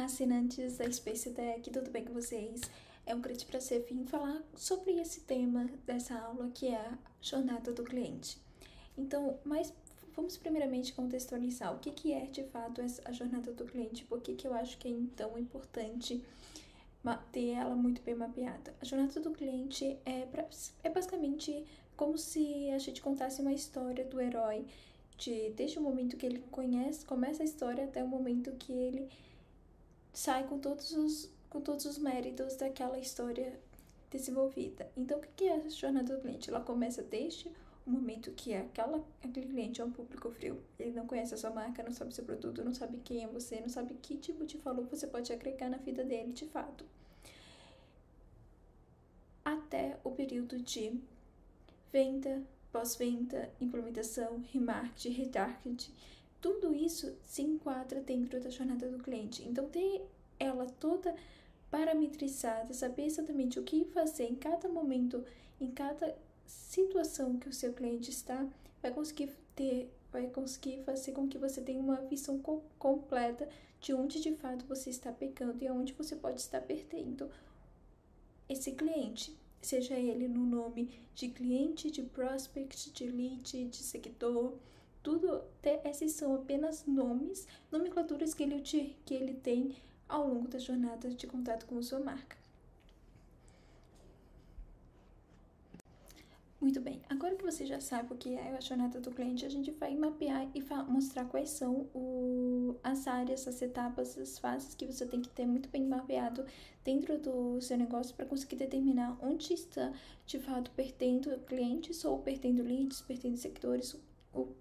Olá, assinantes da Space Tech, tudo bem com vocês? É um grande prazer vir falar sobre esse tema dessa aula, que é a jornada do cliente. Então, mas vamos primeiramente contextualizar o que é de fato a jornada do cliente, por que eu acho que é tão importante ter ela muito bem mapeada. A jornada do cliente é basicamente como se a gente contasse uma história do herói, desde o momento que ele começa a história até o momento que ele sai com todos os méritos daquela história desenvolvida. Então, o que é a jornada do cliente? Ela começa desde o momento que aquele cliente é um público frio. Ele não conhece a sua marca, não sabe seu produto, não sabe quem é você, não sabe que tipo de valor você pode agregar na vida dele de fato. Até o período de venda, pós-venda, implementação, remarketing, retargeting, tudo isso se enquadra dentro da jornada do cliente. Então, ter ela toda parametrizada, saber exatamente o que fazer em cada momento, em cada situação que o seu cliente está, vai conseguir fazer com que você tenha uma visão completa de onde de fato você está pecando e aonde você pode estar perdendo esse cliente. Seja ele no nome de cliente, de prospect, de lead, de seguidor, tudo, esses são apenas nomenclaturas que ele tem ao longo da jornada de contato com a sua marca. Muito bem, agora que você já sabe o que é a jornada do cliente, a gente vai mapear e mostrar quais são as áreas, as etapas, as fases que você tem que ter muito bem mapeado dentro do seu negócio para conseguir determinar onde está de fato perdendo clientes ou perdendo leads, perdendo seguidores,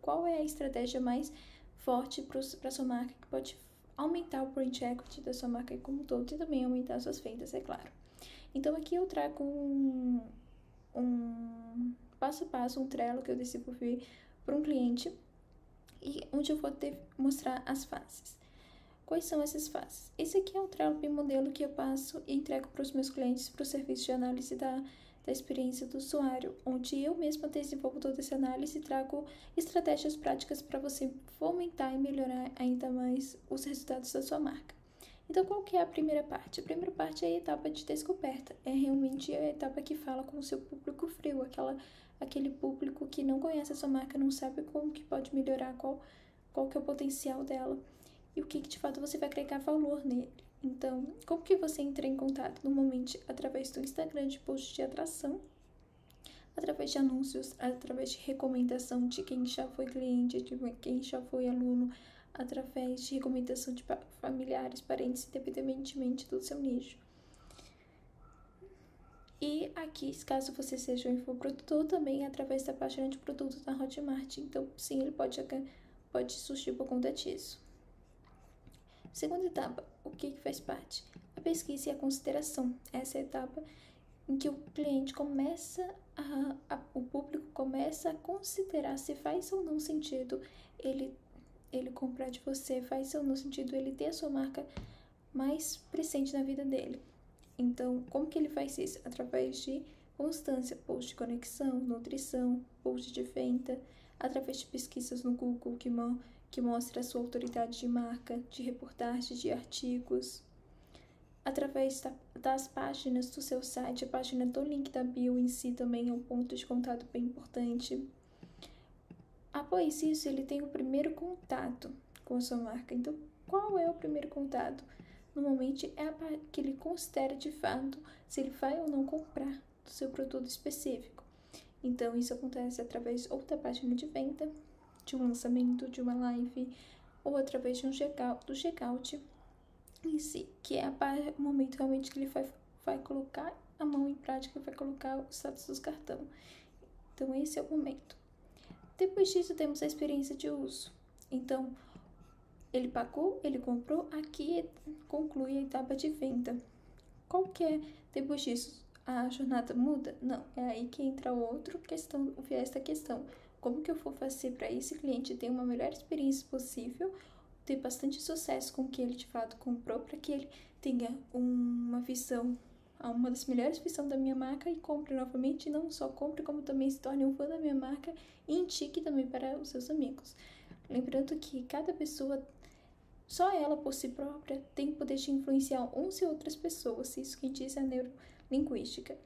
qual é a estratégia mais forte para a sua marca que pode aumentar o brand equity da sua marca como um todo e também aumentar suas vendas, é claro. Então aqui eu trago um passo a passo, um Trello que eu desenvolvi para um cliente e onde eu vou mostrar as fases. Quais são essas fases? Esse aqui é o Trello bem modelo que eu passo e entrego para os meus clientes para o serviço de análise da experiência do usuário, onde eu mesma desenvolvo toda essa análise e trago estratégias práticas para você fomentar e melhorar ainda mais os resultados da sua marca. Então, qual que é a primeira parte? A primeira parte é a etapa de descoberta. É realmente a etapa que fala com o seu público frio, aquele público que não conhece a sua marca, não sabe como que pode melhorar, qual que é o potencial dela e o que de fato você vai agregar valor nele. Então, como que você entra em contato? Normalmente, através do Instagram de posts de atração, através de anúncios, através de recomendação de quem já foi cliente, de quem já foi aluno, através de recomendação de familiares, parentes, independentemente do seu nicho. E aqui, caso você seja um infoprodutor, também através da página de produto da Hotmart. Então, sim, ele pode surgir por conta disso. Segunda etapa, o que faz parte? A pesquisa e a consideração. Essa é a etapa em que o cliente o público começa a considerar se faz ou não sentido ele comprar de você, faz ou não sentido ele ter a sua marca mais presente na vida dele. Então, como que ele faz isso? Através de constância, post de conexão, nutrição, post de venda, através de pesquisas no Google que mostra a sua autoridade de marca, de reportagens, de artigos, através das páginas do seu site, a página do link da bio em si também é um ponto de contato bem importante. Após isso, ele tem o primeiro contato com a sua marca. Então, qual é o primeiro contato? Normalmente é a que ele considera de fato se ele vai ou não comprar do seu produto específico. Então, isso acontece através ou da página de venda, de um lançamento, de uma live, ou através de do checkout em si, que é o momento realmente que ele vai colocar a mão em prática, vai colocar o status do cartão. Então, esse é o momento. Depois disso, temos a experiência de uso. Então, ele pagou, ele comprou, aqui conclui a etapa de venda. Qual que é, depois disso, a jornada muda? Não, é aí que entra o viés da questão. Como que eu vou fazer para esse cliente ter uma melhor experiência possível, ter bastante sucesso com o que ele de fato comprou, para que ele tenha uma das melhores visões da minha marca e compre novamente, e não só compre, como também se torne um fã da minha marca e indique também para os seus amigos. Lembrando que cada pessoa só ela por si própria tem o poder de influenciar 11 outras pessoas. Isso quem diz é a neurolinguística,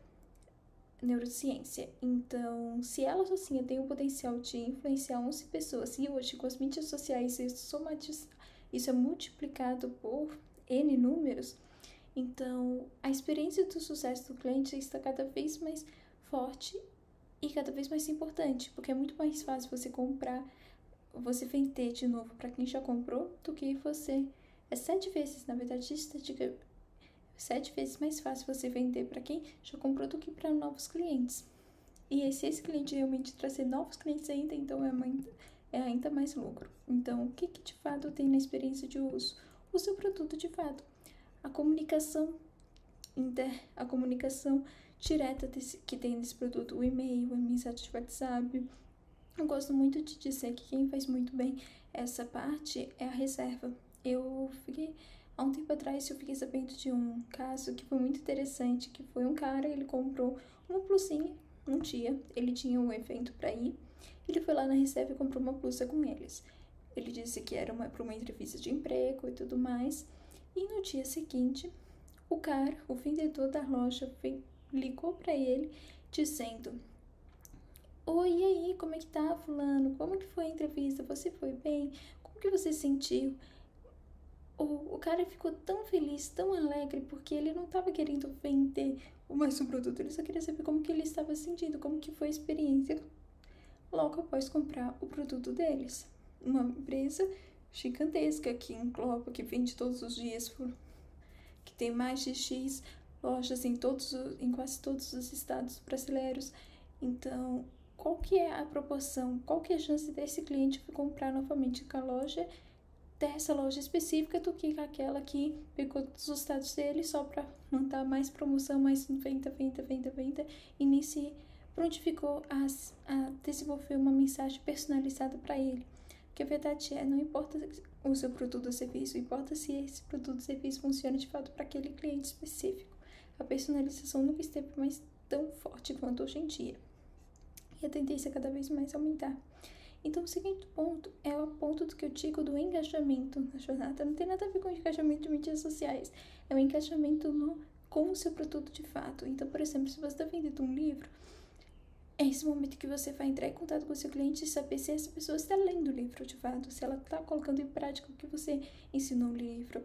neurociência. Então, se ela sozinha tem o potencial de influenciar 11 pessoas, e hoje com as mídias sociais isso é multiplicado por N números, então a experiência do sucesso do cliente está cada vez mais forte e cada vez mais importante, porque é muito mais fácil você vender de novo para quem já comprou do que você. É 7 vezes, na verdade, estatística, 7 vezes mais fácil você vender para quem já comprou do que para novos clientes. E se esse cliente realmente trazer novos clientes ainda, então é ainda mais lucro. Então, o que de fato tem na experiência de uso? O seu produto de fato. A comunicação direta que tem nesse produto, o e-mail, a mensagem de WhatsApp. Eu gosto muito de dizer que quem faz muito bem essa parte é a reserva. Há um tempo atrás, eu fiquei sabendo de um caso que foi muito interessante, que foi um cara, ele comprou uma blusinha um dia, ele tinha um evento para ir, ele foi lá na reserva e comprou uma blusa com eles. Ele disse que era para uma entrevista de emprego e tudo mais, e no dia seguinte, o vendedor da loja, ligou para ele dizendo: oi, e aí, como é que tá, fulano? Como que foi a entrevista? Você foi bem? Como que você sentiu? O cara ficou tão feliz, tão alegre, porque ele não estava querendo vender mais um produto, ele só queria saber como que ele estava sentindo, como que foi a experiência logo após comprar o produto deles. Uma empresa gigantesca que engloba, que vende todos os dias, que tem mais de X lojas em quase todos os estados brasileiros. Então, qual que é a proporção, qual que é a chance desse cliente comprar novamente com a loja, dessa loja específica, do que aquela que pegou todos os dados dele só para montar mais promoção, mais venda, e nem se prontificou a desenvolver uma mensagem personalizada para ele. Porque a verdade não importa o seu produto ou serviço, importa se esse produto ou serviço funciona de fato para aquele cliente específico. A personalização nunca esteve mais tão forte quanto hoje em dia. E a tendência é cada vez mais aumentar. Então, o seguinte ponto é o ponto do que eu digo do engajamento na jornada. Não tem nada a ver com o engajamento de mídias sociais. É o engajamento com o seu produto de fato. Então, por exemplo, se você está vendendo um livro, é esse momento que você vai entrar em contato com o seu cliente e saber se essa pessoa está lendo o livro de fato, se ela está colocando em prática o que você ensinou no livro.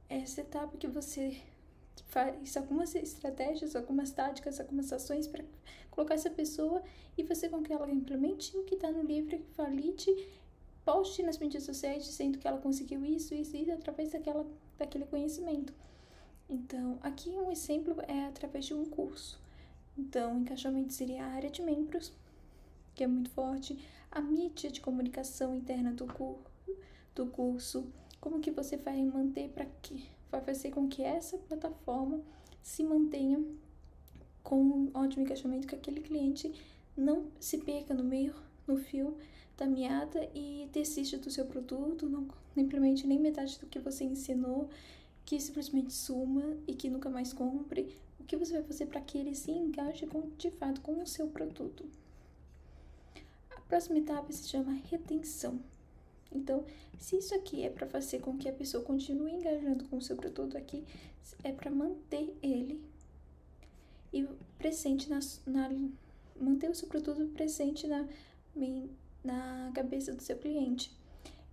Essa etapa que você faz algumas estratégias, algumas táticas, algumas ações para colocar essa pessoa e fazer com que ela implemente o que está no livro, que valide, poste nas mídias sociais dizendo que ela conseguiu isso através daquele conhecimento. Então, aqui um exemplo é através de um curso. Então, engajamento seria a área de membros, que é muito forte, a mídia de comunicação interna do curso, como que você vai vai fazer com que essa plataforma se mantenha com um ótimo engajamento, que aquele cliente não se perca no fio da meada e desista do seu produto, não implemente nem metade do que você ensinou, que simplesmente suma e que nunca mais compre. O que você vai fazer para que ele se engaje de fato com o seu produto? A próxima etapa se chama retenção. Então, se isso aqui é para fazer com que a pessoa continue engajando com o seu produto, aqui é para manter ele e presente manter o seu produto presente na cabeça do seu cliente.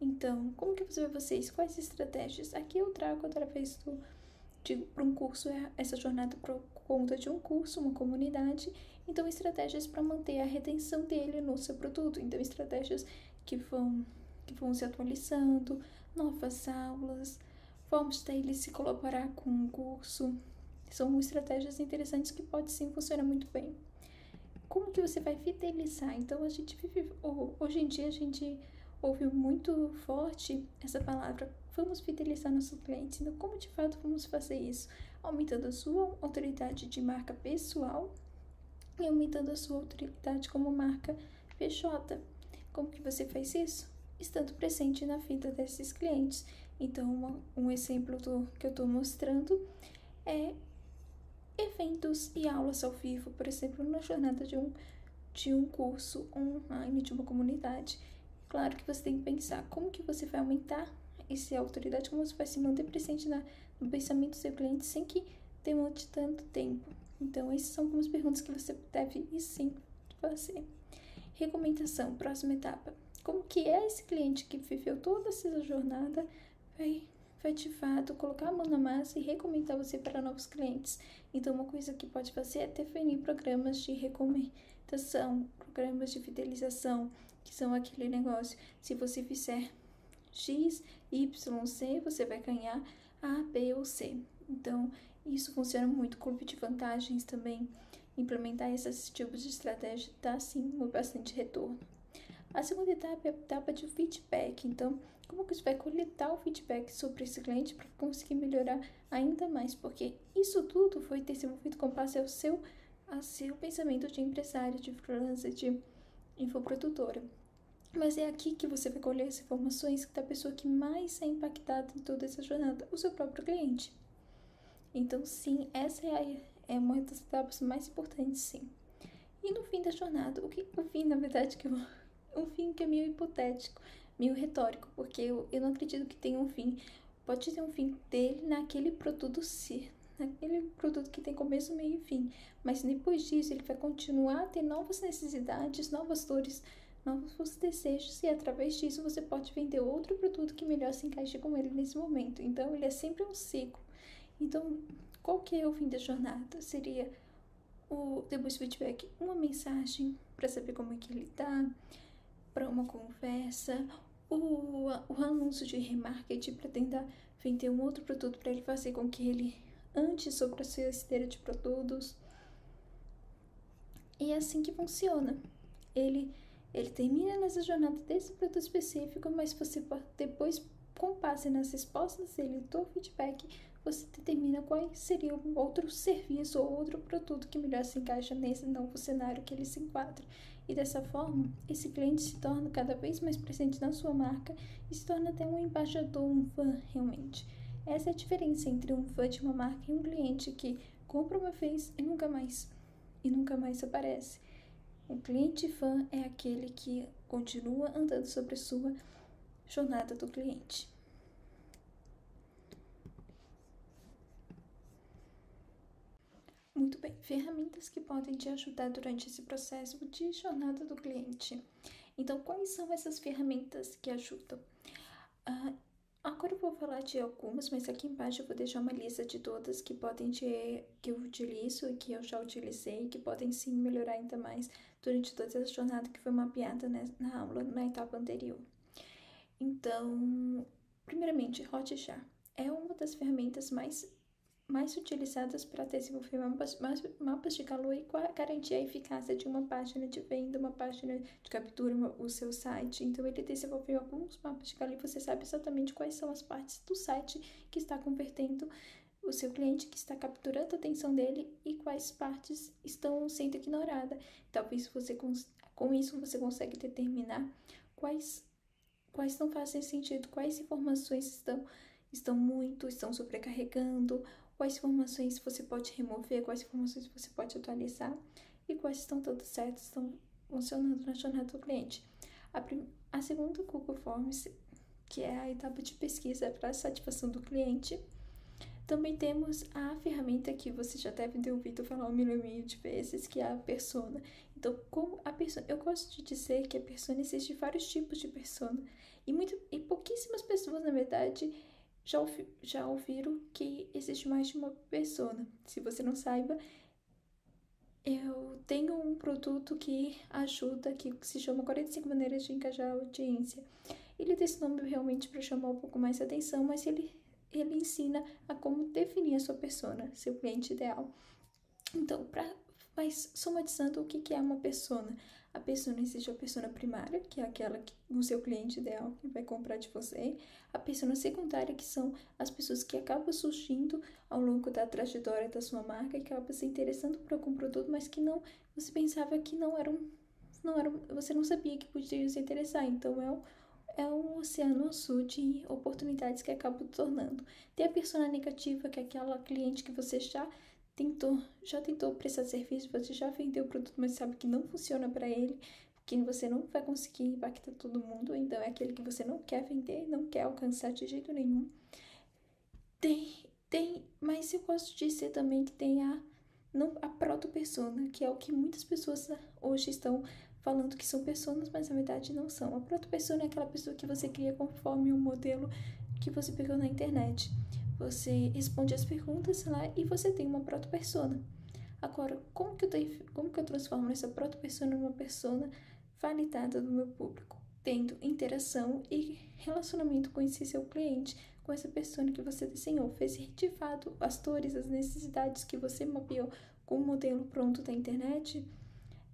Então, como que você vai fazer isso? Quais estratégias? Aqui eu trago através para um curso, essa jornada por conta de um curso, uma comunidade. Então, estratégias para manter a retenção dele no seu produto. Então, estratégias que vão se atualizando, novas aulas, formas de ele se colaborar com o curso. São estratégias interessantes que podem sim funcionar muito bem. Como que você vai fidelizar? Então, hoje em dia a gente ouve muito forte essa palavra, vamos fidelizar nossos clientes. Então, como de fato vamos fazer isso? Aumentando a sua autoridade de marca pessoal e aumentando a sua autoridade como marca PJ. Como que você faz isso? Estando presente na vida desses clientes. Então, um exemplo que eu estou mostrando é eventos e aulas ao vivo, por exemplo, na jornada de um curso online, de uma comunidade. Claro que você tem que pensar como que você vai aumentar essa autoridade, como você vai se manter presente no pensamento do seu cliente sem que demande tanto tempo. Então, essas são algumas perguntas que você deve e sim fazer. Recomendação, próxima etapa. Como que é esse cliente que viveu toda essa jornada vai de fato colocar a mão na massa e recomendar você para novos clientes. Então, uma coisa que pode fazer é definir programas de recomendação, programas de fidelização, que são aquele negócio. Se você fizer X, Y, C, você vai ganhar A, B ou C. Então, isso funciona muito. Clube de vantagens também. Implementar esses tipos de estratégia dá sim bastante retorno. A segunda etapa é a etapa de feedback. Então, como que você vai coletar o feedback sobre esse cliente para conseguir melhorar ainda mais? Porque isso tudo foi desenvolvido com base ao seu pensamento de empresário, de freelancer, de infoprodutora. Mas é aqui que você vai colher as informações da pessoa que mais é impactada em toda essa jornada, o seu próprio cliente. Então, sim, essa é uma das etapas mais importantes, sim. E no fim da jornada, o fim, na verdade, um fim que é meio hipotético, meio retórico, porque eu não acredito que tenha um fim. Pode ter um fim dele naquele produto naquele produto que tem começo, meio e fim. Mas depois disso, ele vai continuar a ter novas necessidades, novas dores, novos desejos, e através disso você pode vender outro produto que melhor se encaixe com ele nesse momento. Então, ele é sempre um ciclo. Então, qual que é o fim da jornada? Seria depois do feedback, uma mensagem para saber como é que ele tá, para uma conversa, o anúncio de remarketing para tentar vender um outro produto para ele fazer com que ele ande sobre a sua esteira de produtos. E é assim que funciona. Ele termina nessa jornada desse produto específico, mas você depois, com base nas respostas dele do feedback, você determina qual seria um outro serviço ou outro produto que melhor se encaixa nesse novo cenário que ele se enquadra. E dessa forma, esse cliente se torna cada vez mais presente na sua marca e se torna até um embaixador, um fã realmente. Essa é a diferença entre um fã de uma marca e um cliente que compra uma vez e nunca mais aparece. Um cliente fã é aquele que continua andando sobre a sua jornada do cliente. Muito bem, ferramentas que podem te ajudar durante esse processo de jornada do cliente. Então, quais são essas ferramentas que ajudam? Agora eu vou falar de algumas, mas aqui embaixo eu vou deixar uma lista de todas que eu utilizo e que eu já utilizei, que podem sim melhorar ainda mais durante toda essa jornada que foi mapeada na aula, na etapa anterior. Então, primeiramente, Hotjar é uma das ferramentas mais utilizadas para desenvolver mapas de calor e garantir a eficácia de uma página de venda, uma página de captura, o seu site. Então, ele desenvolveu alguns mapas de calor e você sabe exatamente quais são as partes do site que está convertendo o seu cliente, que está capturando a atenção dele, e quais partes estão sendo ignoradas. Talvez com isso você consegue determinar quais não fazem sentido, quais informações estão sobrecarregando, quais informações você pode remover, quais informações você pode atualizar e quais estão todas certas, estão funcionando na jornada do cliente. A segunda Google Forms, que é a etapa de pesquisa para a satisfação do cliente. Também temos a ferramenta que você já deve ter ouvido falar 1 milhão de vezes, que é a persona. Então, eu gosto de dizer que a persona existe vários tipos de persona. E pouquíssimas pessoas, na verdade, já ouviram que existe mais de uma persona. Se você não saiba, eu tenho um produto que ajuda, que se chama 45 maneiras de engajar a audiência. Ele tem esse nome realmente para chamar um pouco mais a atenção, mas ele ensina a como definir a sua persona, seu cliente ideal. Então, mas somatizando, o que é uma persona? A persona existe a persona primária, que é aquela que o seu cliente ideal que vai comprar de você. A persona secundária, que são as pessoas que acabam surgindo ao longo da trajetória da sua marca, que acabam se interessando por algum produto, mas que você pensava que você não sabia que podia se interessar. Então, é um oceano azul de oportunidades que acabam tornando. Tem a persona negativa, que é aquela cliente que você já tentou prestar serviço, você já vendeu o produto, mas sabe que não funciona para ele, que você não vai conseguir impactar todo mundo, então é aquele que você não quer vender, não quer alcançar de jeito nenhum. Mas eu gosto de dizer também que tem a proto-persona, que é o que muitas pessoas hoje estão falando que são personas, mas na verdade não são. A proto-persona é aquela pessoa que você cria conforme um modelo que você pegou na internet. Você responde as perguntas lá e você tem uma proto-persona. Agora, como que eu transformo essa proto-persona numa persona validada do meu público? Tendo interação e relacionamento com esse seu cliente, com essa persona que você desenhou. Fez de fato as dores, as necessidades que você mapeou com o modelo pronto da internet,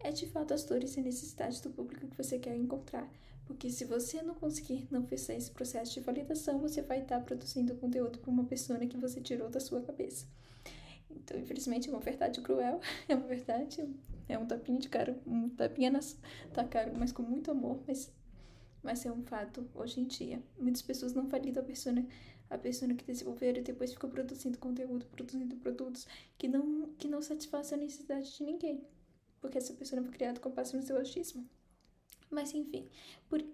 é de fato as dores e necessidades do público que você quer encontrar. Porque se você não conseguir não fechar esse processo de validação, você vai estar produzindo conteúdo para uma persona que você tirou da sua cabeça. Então, infelizmente, é uma verdade cruel, é uma verdade, é um tapinha de cara, um tapinha na cara, mas com muito amor, mas é um fato hoje em dia. Muitas pessoas não validam a persona que desenvolveram e depois ficam produzindo conteúdo, produzindo produtos que não satisfazem a necessidade de ninguém, porque essa persona foi criada com base no seu achismo. Mas enfim,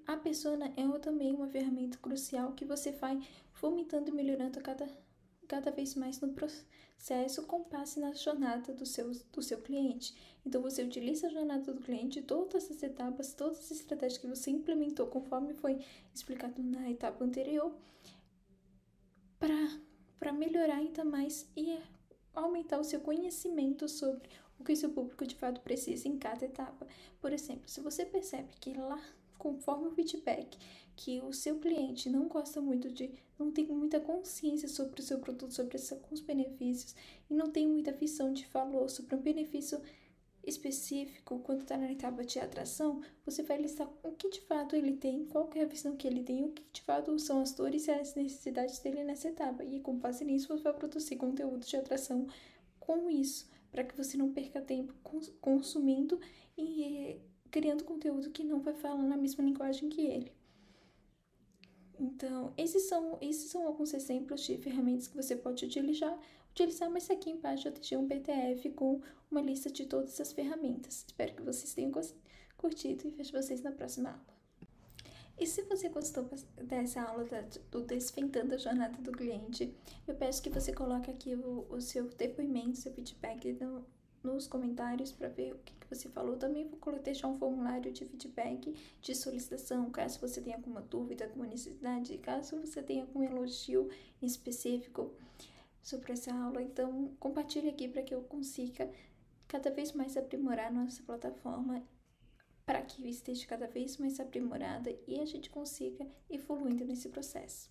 a persona é também uma ferramenta crucial que você vai fomentando e melhorando cada vez mais no processo com base na jornada do seu cliente. Então, você utiliza a jornada do cliente, todas as etapas, todas as estratégias que você implementou conforme foi explicado na etapa anterior, para melhorar ainda mais e aumentar o seu conhecimento sobre o que o seu público de fato precisa em cada etapa. Por exemplo, se você percebe que lá, conforme o feedback, que o seu cliente não gosta muito não tem muita consciência sobre o seu produto, sobre os benefícios, e não tem muita visão de valor sobre um benefício específico, quando está na etapa de atração, você vai listar o que de fato ele tem, qual é a visão que ele tem, o que de fato são as dores e as necessidades dele nessa etapa. E com base nisso, você vai produzir conteúdo de atração com isso, para que você não perca tempo consumindo e criando conteúdo que não vai falar na mesma linguagem que ele. Então, esses são alguns exemplos de ferramentas que você pode utilizar, mas aqui embaixo eu deixei um PDF com uma lista de todas as ferramentas. Espero que vocês tenham curtido e vejo vocês na próxima aula. E se você gostou dessa aula do Desvendando a Jornada do Cliente, eu peço que você coloque aqui o seu depoimento, seu feedback nos comentários para ver o que você falou. Também vou deixar um formulário de feedback, de solicitação, caso você tenha alguma dúvida, alguma necessidade, caso você tenha algum elogio específico sobre essa aula. Então, compartilhe aqui para que eu consiga cada vez mais aprimorar nossa plataforma, para que esteja cada vez mais aprimorada e a gente consiga evoluindo nesse processo.